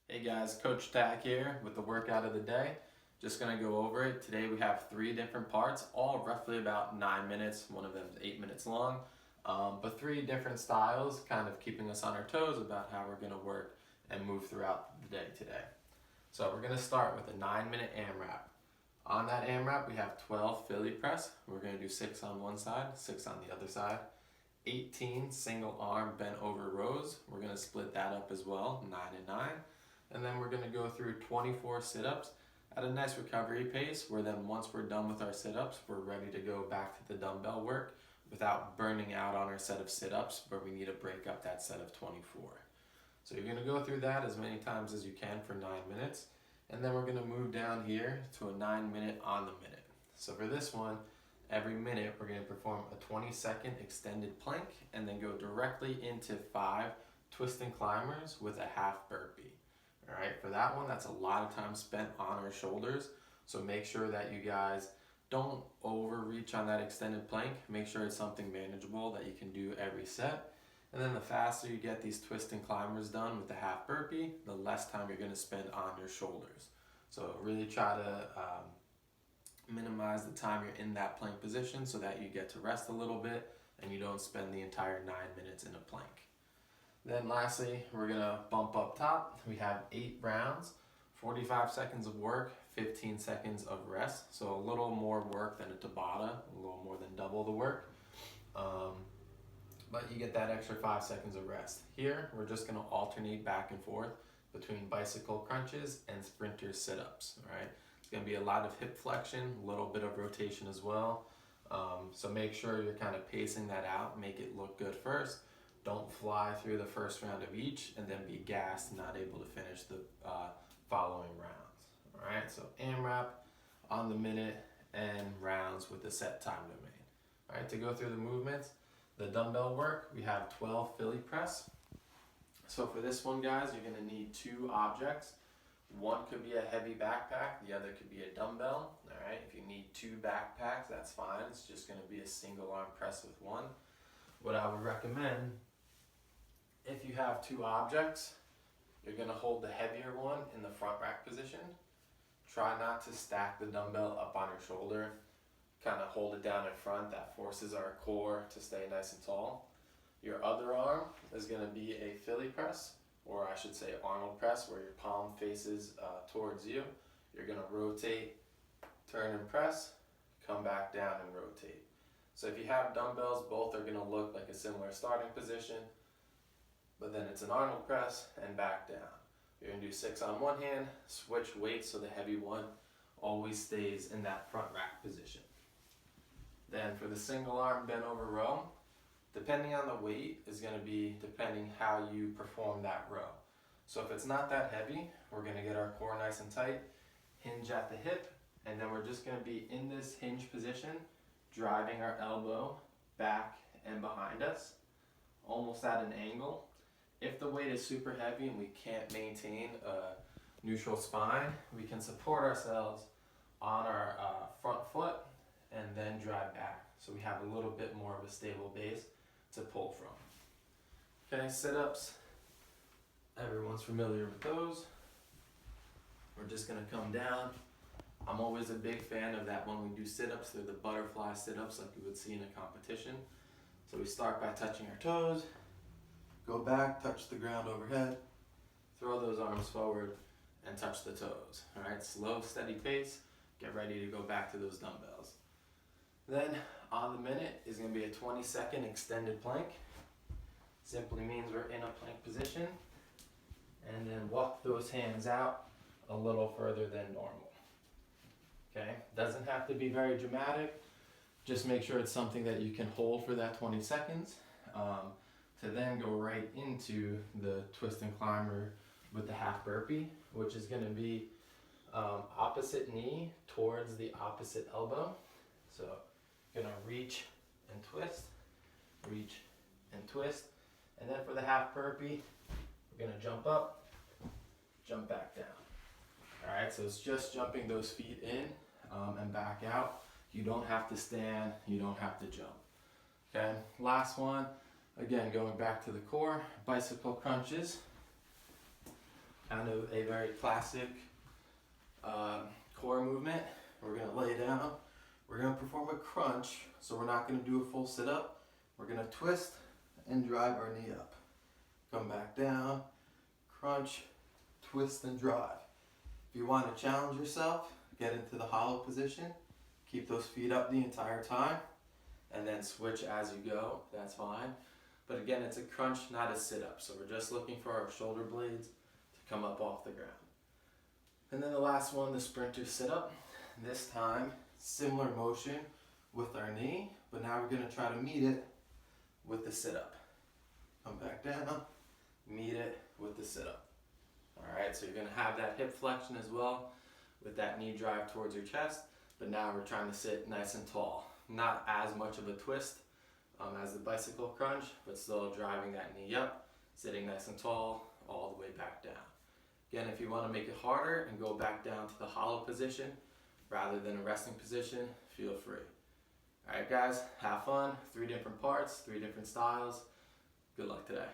Hey guys, Coach Tack here with the workout of the day. Just gonna go over it. Today we have 3 different parts, all roughly about 9 minutes. One of them is 8 minutes long, but 3 different styles, kind of keeping us on our toes about how we're gonna work and move throughout the day today. So we're gonna start with a 9-minute AMRAP. On that AMRAP, we have 12 Philly press. We're gonna do 6 on one side, 6 on the other side. 18 single arm bent over rows. We're gonna split that up as well, 9 and 9. And then we're gonna go through 24 sit-ups at a nice recovery pace, where then once we're done with our sit-ups, we're ready to go back to the dumbbell work without burning out on our set of sit-ups, but we need to break up that set of 24. So you're gonna go through that as many times as you can for 9 minutes, and then we're gonna move down here to a 9-minute on the minute. So for this one, every minute we're gonna perform a 20-second extended plank and then go directly into 5 twist and climbers with a half burpee. All right, for that one, that's a lot of time spent on our shoulders. So make sure that you guys don't overreach on that extended plank. Make sure it's something manageable that you can do every set. And then the faster you get these twist and climbers done with the half burpee, the less time you're gonna spend on your shoulders. So really try to minimize the time you're in that plank position so that you get to rest a little bit and you don't spend the entire 9 minutes in a plank. Then lastly, we're gonna bump up top. We have 8 rounds, 45 seconds of work, 15 seconds of rest. So a little more work than a Tabata, a little more than double the work. But you get that extra 5 seconds of rest. Here, we're just gonna alternate back and forth between bicycle crunches and sprinter sit-ups, all right? It's gonna be a lot of hip flexion, a little bit of rotation as well. So make sure you're kind of pacing that out, make it look good first. Don't fly through the first round of each and then be gassed and not able to finish the following rounds. All right, so AMRAP on the minute and rounds with the set time domain. All right, to go through the movements, the dumbbell work, we have 12 Philly press. So for this one, guys, you're gonna need 2 objects. One could be a heavy backpack, the other could be a dumbbell. All right, if you need 2 backpacks, that's fine. It's just gonna be a single arm press with one. What I would recommend, if you have 2 objects, you're gonna hold the heavier one in the front rack position. Try not to stack the dumbbell up on your shoulder. Kind of hold it down in front. That forces our core to stay nice and tall. Your other arm is gonna be a Philly press, or I should say Arnold press, where your palm faces towards you. You're gonna rotate, turn and press, come back down and rotate. So if you have dumbbells, both are gonna look like a similar starting position, but then it's an Arnold press and back down. You're gonna do 6 on one hand, switch weights so the heavy one always stays in that front rack position. Then for the single arm bent over row, depending on the weight is gonna be depending how you perform that row. So if it's not that heavy, we're gonna get our core nice and tight, hinge at the hip, and then we're just gonna be in this hinge position, driving our elbow back and behind us, almost at an angle. If the weight is super heavy and we can't maintain a neutral spine, we can support ourselves on our front foot and then drive back. So we have a little bit more of a stable base to pull from. Okay, sit-ups, everyone's familiar with those. We're just gonna come down. I'm always a big fan of that when we do sit-ups. They're the butterfly sit-ups like you would see in a competition. So we start by touching our toes, go back, touch the ground overhead, throw those arms forward, and touch the toes. All right, slow, steady pace. Get ready to go back to those dumbbells. Then on the minute is gonna be a 20-second extended plank. Simply means we're in a plank position, and then walk those hands out a little further than normal. Okay, doesn't have to be very dramatic. Just make sure it's something that you can hold for that 20 seconds to then go right into the twist and climber with the half burpee, which is gonna be opposite knee towards the opposite elbow. So gonna reach and twist, and then for the half burpee, we're gonna jump up, jump back down. All right, so it's just jumping those feet in and back out. You don't have to stand, you don't have to jump. Okay, last one, again, going back to the core, bicycle crunches. kind of a very classic core movement. We're gonna lay down. We're gonna perform a crunch, so we're not gonna do a full sit-up. We're gonna twist and drive our knee up. Come back down, crunch, twist and drive. If you want to challenge yourself, get into the hollow position, keep those feet up the entire time, and then switch as you go, that's fine. But again, it's a crunch, not a sit-up, so we're just looking for our shoulder blades to come up off the ground. And then the last one, the sprinter sit-up. This time, similar motion with our knee, but now we're gonna try to meet it with the sit-up. Come back down, meet it with the sit-up. All right, so you're gonna have that hip flexion as well with that knee drive towards your chest, but now we're trying to sit nice and tall. Not as much of a twist as the bicycle crunch, but still driving that knee up, sitting nice and tall, all the way back down. Again, if you wanna make it harder and go back down to the hollow position rather than a resting position, feel free. All right, guys, have fun. 3 different parts, 3 different styles. Good luck today.